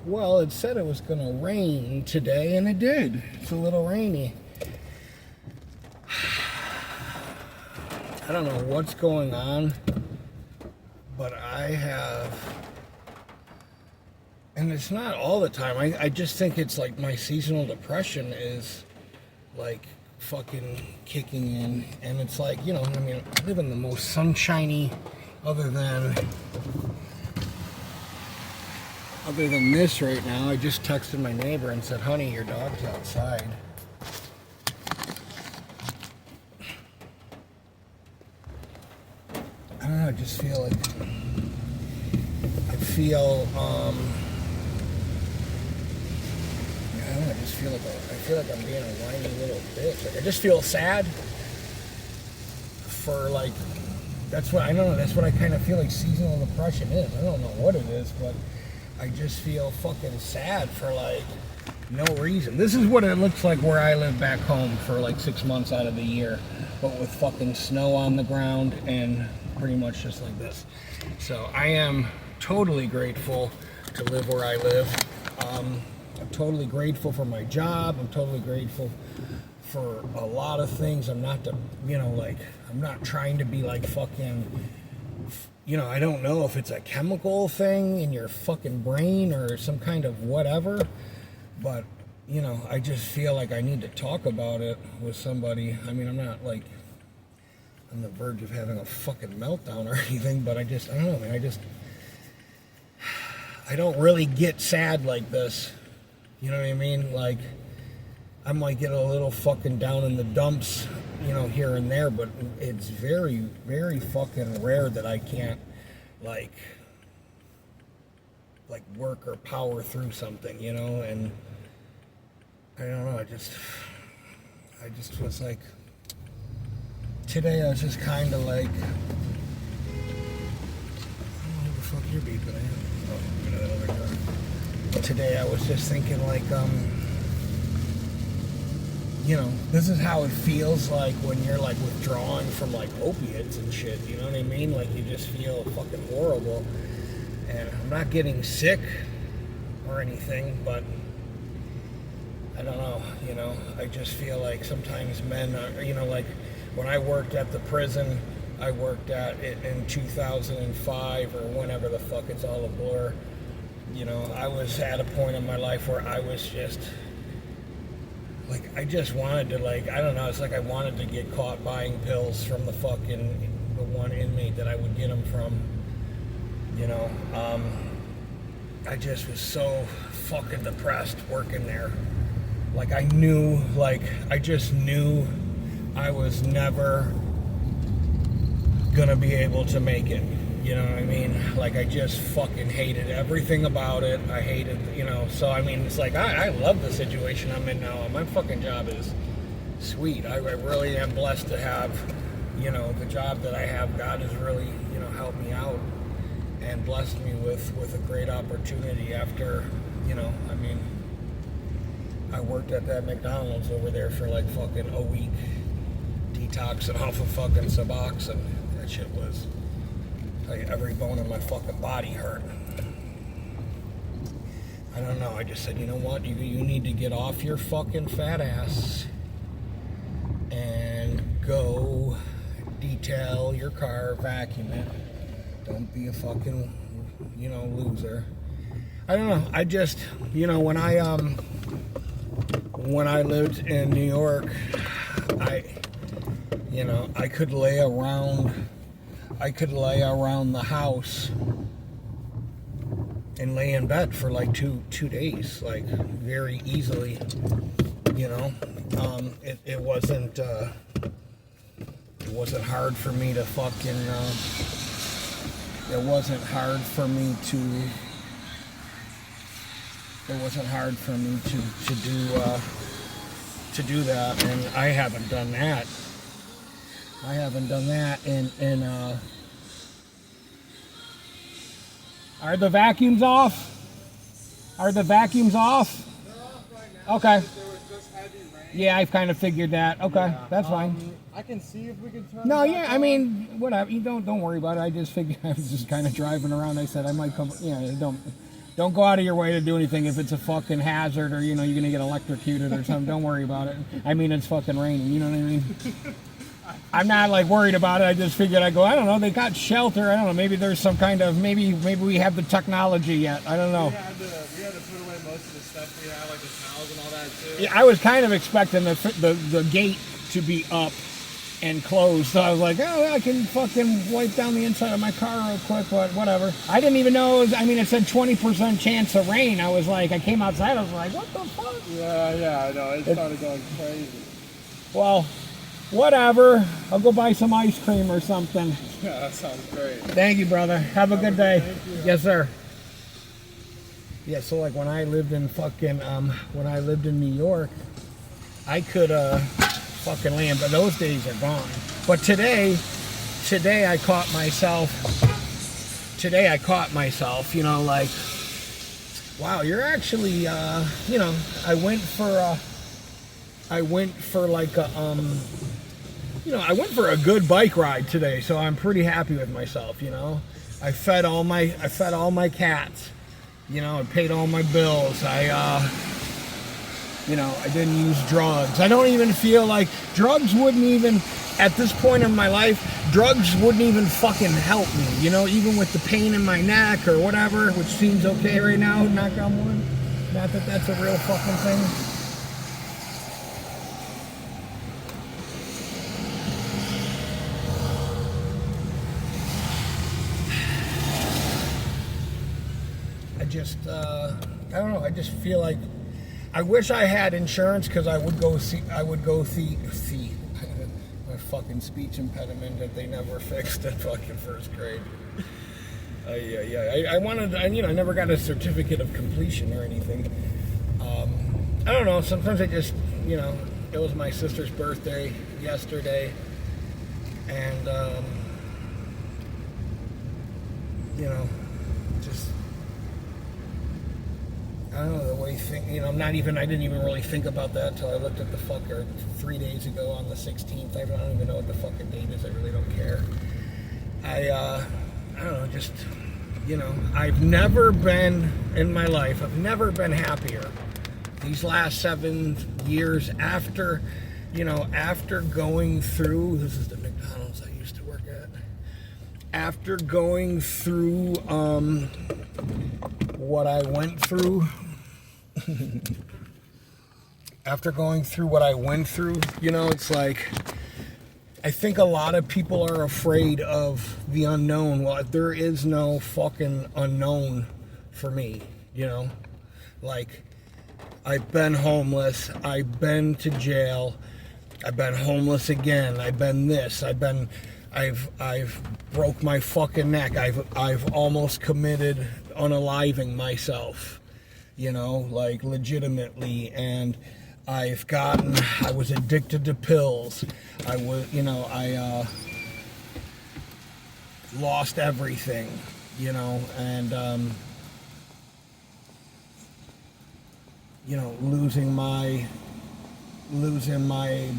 Well, it said it was going to rain today, and it did. It's a little rainy. I don't know what's going on, but I have, and it's not all the time. I just think it's like my seasonal depression is like fucking kicking in, and it's like, you know, I mean, I live in the most sunshiny, other than this right now. I just texted my neighbor and said, honey, your dog's outside. I don't know, I just feel like I feel I don't know, I just feel like I'm being a whiny little bitch. Like I just feel sad for like, that's what I don't know, that's what I kind of feel like seasonal depression is. I don't know what it is, but I just feel fucking sad for like no reason. This is what it looks like where I live back home for like 6 months out of the year, but with fucking snow on the ground and pretty much just like this. So I am totally grateful to live where I live. I'm totally grateful for my job. I'm totally grateful for a lot of things. I'm not I'm not trying to be like fucking, you know, I don't know if it's a chemical thing in your fucking brain or some kind of whatever, but, you know, I just feel like I need to talk about it with somebody. I mean, I'm not like on the verge of having a fucking meltdown or anything, but I don't know, man, I don't really get sad like this. You know what I mean? Like, I might get a little fucking down in the dumps, you know, here and there, but it's very, very fucking rare that I can't, like work or power through something, you know, and I don't know, I just was like, today I was just kind of like, I don't know who the fuck you're beeping at. Oh, look at that other car. Today I was just thinking like, you know, this is how it feels like when you're like withdrawing from like opiates and shit, you know what I mean? Like you just feel fucking horrible. And I'm not getting sick or anything, but I don't know, you know, I just feel like sometimes men are, you know, like when I worked at the prison, I worked at it in 2005 or whenever the fuck, it's all a blur. You know, I was at a point in my life where I was just like, I just wanted to, like, I don't know, it's like I wanted to get caught buying pills from the one inmate that I would get them from, you know. I just was so fucking depressed working there. Like, I just knew I was never gonna be able to make it. You know what I mean? Like, I just fucking hated everything about it. I hated, you know, so I mean, it's like, I love the situation I'm in now. My fucking job is sweet. I really am blessed to have, you know, the job that I have. God has really, you know, helped me out and blessed me with a great opportunity after, you know, I mean, I worked at that McDonald's over there for like fucking a week, detoxing off of fucking Suboxone. That shit was, like, every bone in my fucking body hurt. I don't know, I just said, you know what, you need to get off your fucking fat ass and go detail your car, vacuum it. Don't be a fucking, you know, loser. I don't know, I just, you know, when I lived in New York, I could lay around the house and lay in bed for like two days, like very easily, you know. It wasn't hard for me to fucking, it wasn't hard for me to do that, and I haven't done that. And are the vacuums off? Are the vacuums off? They're off right now. Okay. There was just heavy rain. Yeah, I've kind of figured that. Okay, Yeah, that's fine. I can see if we can turn. No, it yeah, back I on. mean, whatever. You don't worry about it. I just figured I was just kind of driving around. I said I might come. Yeah, don't. Don't go out of your way to do anything if it's a fucking hazard or, you're going to get electrocuted or something. Don't worry about it. I mean, it's fucking raining. You know what I mean? I'm not, like, worried about it. I just figured I don't know. They got shelter. I don't know. Maybe there's some kind of, maybe we have the technology yet. I don't know. We had to put away most of the stuff we had, like the towels and all that, too. Yeah, I was kind of expecting the gate to be up and closed, so I was like, oh, I can fucking wipe down the inside of my car real quick, but whatever. I didn't even know it said 20% chance of rain. I was like, I came outside, I was like, what the fuck? Yeah, I know. It started going crazy. Well, whatever. I'll go buy some ice cream or something. Yeah, that sounds great. Thank you, brother. Have a good day. Thank you. Yes, sir. Yeah, so like when I lived in New York, I could fucking land, but those days are gone. But today I caught myself, like, wow, you're actually, I went for a good bike ride today, so I'm pretty happy with myself, I fed all my cats, I paid all my bills, I didn't use drugs. I don't even feel like drugs wouldn't even, at this point in my life, drugs wouldn't even fucking help me, even with the pain in my neck or whatever, which seems okay right now, knock on wood. Not that that's a real fucking thing. I don't know, I just feel like I wish I had insurance because I would go see my fucking speech impediment that they never fixed in fucking first grade. I wanted, I never got a certificate of completion or anything. I don't know, sometimes I just, it was my sister's birthday yesterday, and, just, I don't know, the way I didn't even really think about that until I looked at the fucker 3 days ago on the 16th. I don't even know what the fucking date is. I really don't care. I don't know, just, I've never been, in my life, I've never been happier. These last 7 years after going through, this is the McDonald's I used to work at. After going through, what I went through, it's like, I think a lot of people are afraid of the unknown. Well, there is no fucking unknown for me, like, I've been homeless, I've been to jail, I've been homeless again, I've been this, I've broke my fucking neck, I've almost committed unaliving myself, like legitimately, and I was addicted to pills, I lost everything, and losing my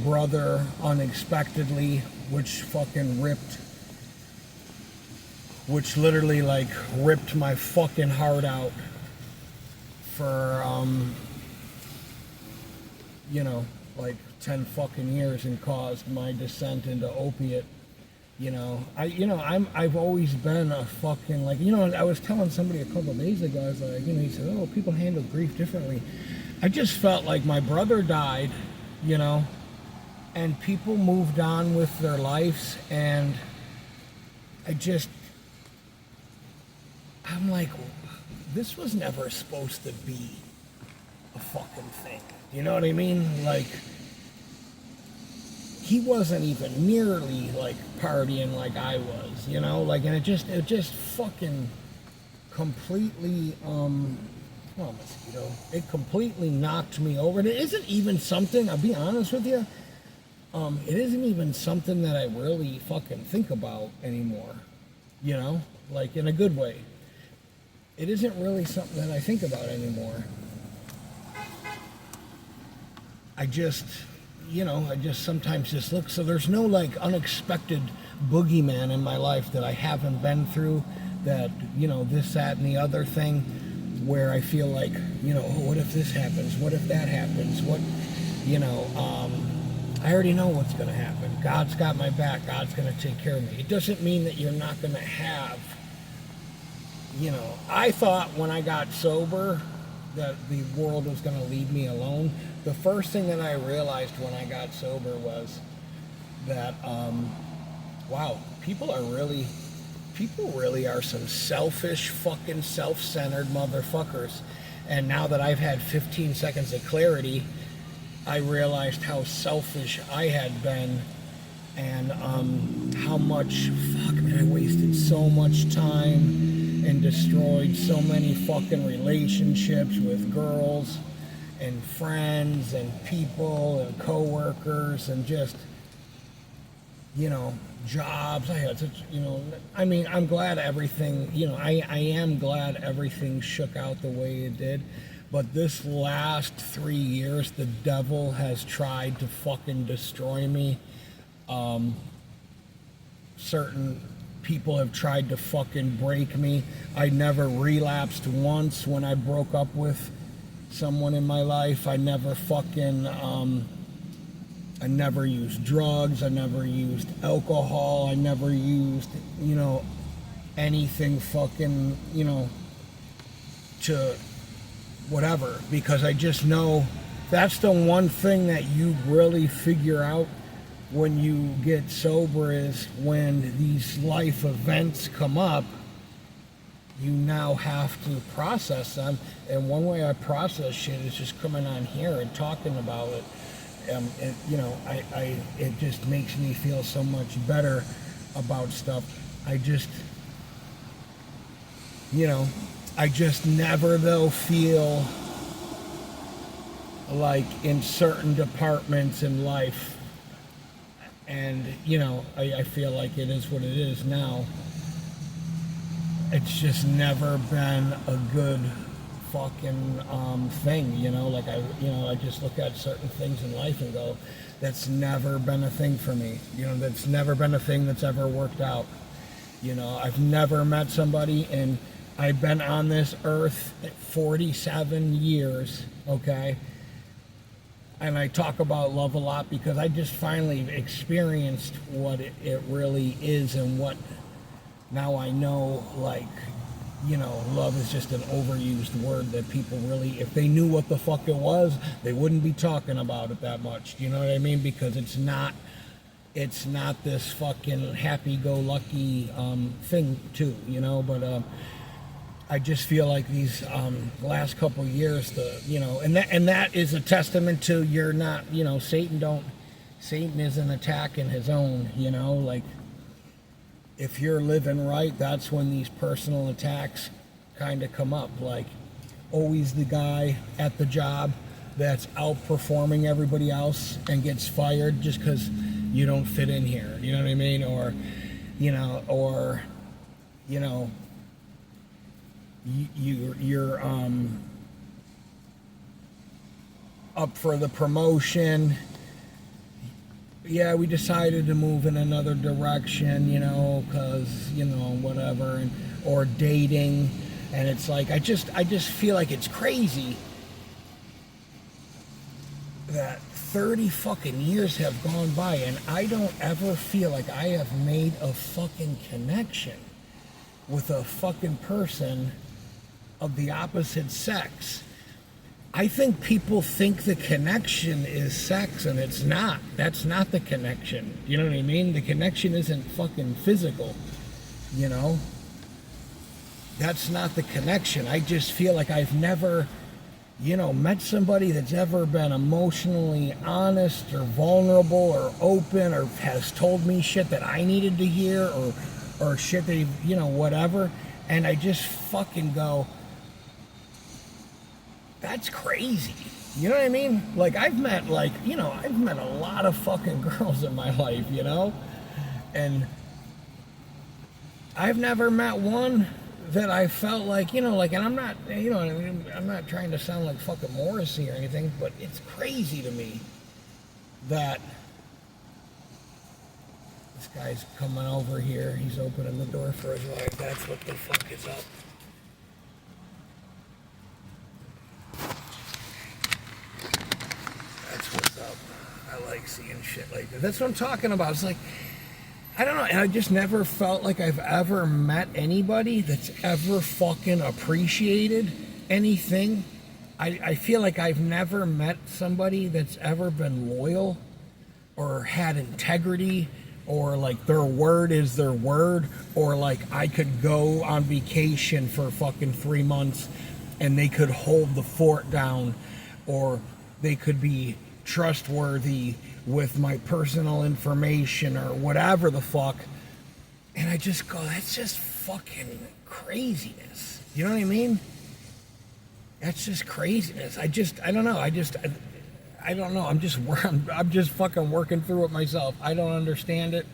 brother unexpectedly, which literally like ripped my fucking heart out for like 10 fucking years and caused my descent into opiate. I've always been a fucking, like, I was telling somebody a couple of days ago, I was like, he said, oh, people handle grief differently. I just felt like my brother died, and people moved on with their lives, and I'm like, this was never supposed to be a fucking thing. You know what I mean? Like, he wasn't even nearly like partying like I was, like, and it just fucking completely, mosquito. It completely knocked me over. And it isn't even something, I'll be honest with you, it isn't even something that I really fucking think about anymore, like in a good way. It isn't really something that I think about anymore. I just sometimes just look, so there's no like unexpected boogeyman in my life that I haven't been through, that, this, that, and the other thing, where I feel like, oh, what if this happens? What if that happens? I already know what's going to happen. God's got my back. God's going to take care of me. It doesn't mean that you're not going to have, I thought when I got sober that the world was going to leave me alone. The first thing that I realized when I got sober was that, wow, people really are some selfish, fucking self-centered motherfuckers. And now that I've had 15 seconds of clarity, I realized how selfish I had been, and how much, I wasted so much time and destroyed so many fucking relationships with girls and friends and people and coworkers and just, jobs. I had such, I'm glad everything, I am glad everything shook out the way it did. But this last 3 years, the devil has tried to fucking destroy me. Certain people have tried to fucking break me. I never relapsed once when I broke up with someone in my life. I never fucking, I never used drugs. I never used alcohol. I never used, anything fucking, to whatever, because I just know that's the one thing that you really figure out when you get sober, is when these life events come up, you now have to process them. And one way I process shit is just coming on here and talking about it. It just makes me feel so much better about stuff. I just never, though, feel like in certain departments in life, and, I feel like it is what it is now. It's just never been a good fucking thing, I just look at certain things in life and go, that's never been a thing for me. That's never been a thing that's ever worked out. I've never met somebody, and I've been on this earth 47 years, okay? And I talk about love a lot because I just finally experienced what it really is, and what now I know, love is just an overused word that people really, if they knew what the fuck it was, they wouldn't be talking about it that much. You know what I mean? Because it's not this fucking happy-go-lucky thing too, but I just feel like these last couple of years, and that is a testament to, you're not, Satan isn't attacking his own, if you're living right, that's when these personal attacks kind of come up. Like, always the guy at the job that's outperforming everybody else and gets fired just because you don't fit in here. You know what I mean? Or you're up for the promotion. Yeah, we decided to move in another direction, because, whatever, or dating, and it's like, I just feel like it's crazy that 30 fucking years have gone by, and I don't ever feel like I have made a fucking connection with a fucking person of the opposite sex. I think people think the connection is sex, and it's not. That's not the connection. You know what I mean? The connection isn't fucking physical, That's not the connection. I just feel like I've never, met somebody that's ever been emotionally honest or vulnerable or open, or has told me shit that I needed to hear, or shit that, whatever. And I just fucking go, that's crazy. You know what I mean? Like, I've met a lot of fucking girls in my life, and I've never met one that I felt like, and I'm not, I'm not trying to sound like fucking Morrissey or anything, but it's crazy to me that this guy's coming over here, he's opening the door for his wife. That's what the fuck is up. I like seeing shit like that. That's what I'm talking about. It's like, I don't know, and I just never felt like I've ever met anybody that's ever fucking appreciated anything. I feel like I've never met somebody that's ever been loyal or had integrity, or like their word is their word, or like I could go on vacation for fucking 3 months and they could hold the fort down, or they could be trustworthy with my personal information or whatever the fuck. And I just go, that's just fucking craziness. You know what I mean? That's just craziness. I don't know. I don't know. I'm just fucking working through it myself. I don't understand it.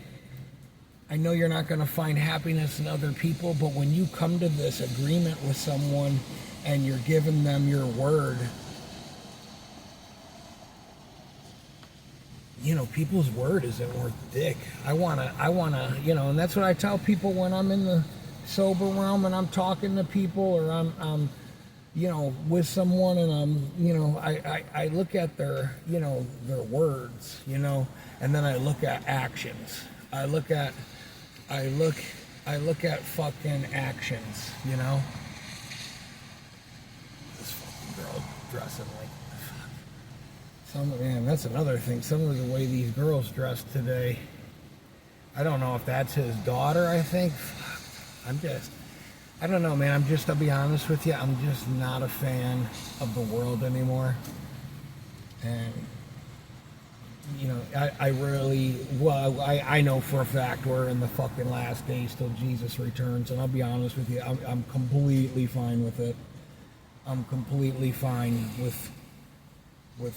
I know you're not going to find happiness in other people, but when you come to this agreement with someone and you're giving them your word, you know, people's word isn't worth dick. I wanna, you know, and that's what I tell people when I'm in the sober realm and I'm talking to people, or I'm you know, with someone, and I'm, you know, I look at their, you know, their words, you know, and then I look at actions. I look at fucking actions, you know. This fucking girl dressing like, man, that's another thing. Some of the way these girls dress today, I don't know if that's his daughter, I think. I don't know, man. I'll be honest with you, I'm just not a fan of the world anymore. And, you know, I know for a fact we're in the fucking last days till Jesus returns, and I'll be honest with you, I'm completely fine with it. I'm completely fine with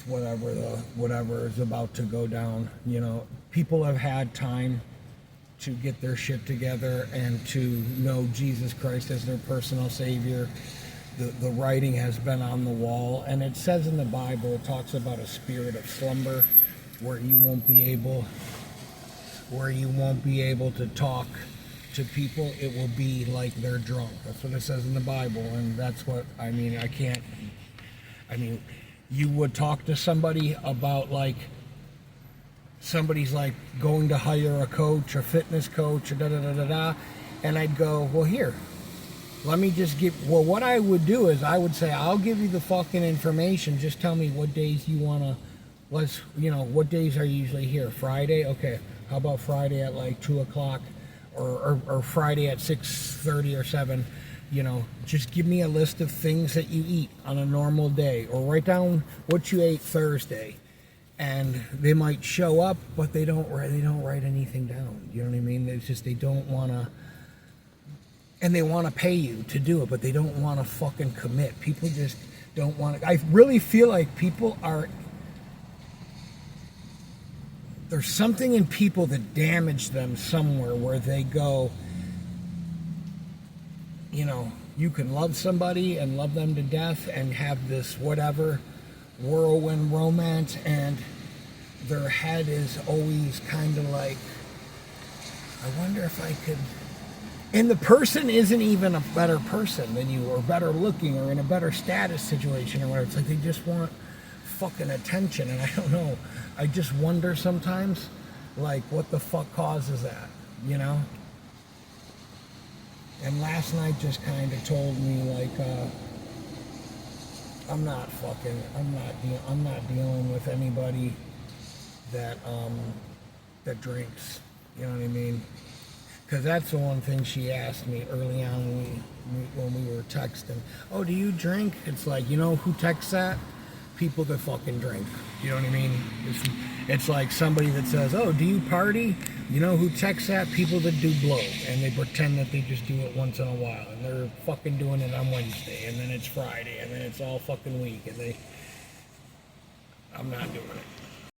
whatever is about to go down. You know, people have had time to get their shit together and to know Jesus Christ as their personal Savior. The writing has been on the wall, and it says in the Bible, it talks about a spirit of slumber where you won't be able to talk to people. It will be like they're drunk. That's what it says in the Bible, and that's what I mean. You would talk to somebody about, like, somebody's like going to hire a coach, a fitness coach, or da-da-da-da-da, and I'd go, well, here, let me just what I would do is I would say, I'll give you the fucking information, just tell me what days you want to, what days are you usually here? Friday? Okay, how about Friday at like 2 o'clock, or Friday at 6:30 or 7, you know, just give me a list of things that you eat on a normal day, or write down what you ate Thursday. And they might show up, but they don't write anything down. You know what I mean? It's just, they don't want to, and they want to pay you to do it, but they don't want to fucking commit. People just don't want to. I really feel like people are, there's something in people that damage them somewhere, where they go, you know, you can love somebody and love them to death and have this whatever whirlwind romance, and their head is always kind of like, I wonder if I could, and the person isn't even a better person than you, or better looking, or in a better status situation, or whatever. It's like they just want fucking attention, and I don't know, I just wonder sometimes, like, what the fuck causes that, you know? And last night just kind of told me, like, I'm not dealing with anybody that drinks. You know what I mean? Because that's the one thing she asked me early on when we were texting. Oh, do you drink? It's like, you know who texts that? People that fucking drink. You know what I mean? It's like somebody that says, oh, do you party? You know who texts that? People that do blow, and they pretend that they just do it once in a while, and they're fucking doing it on Wednesday, and then it's Friday, and then it's all fucking week, and I'm not doing it.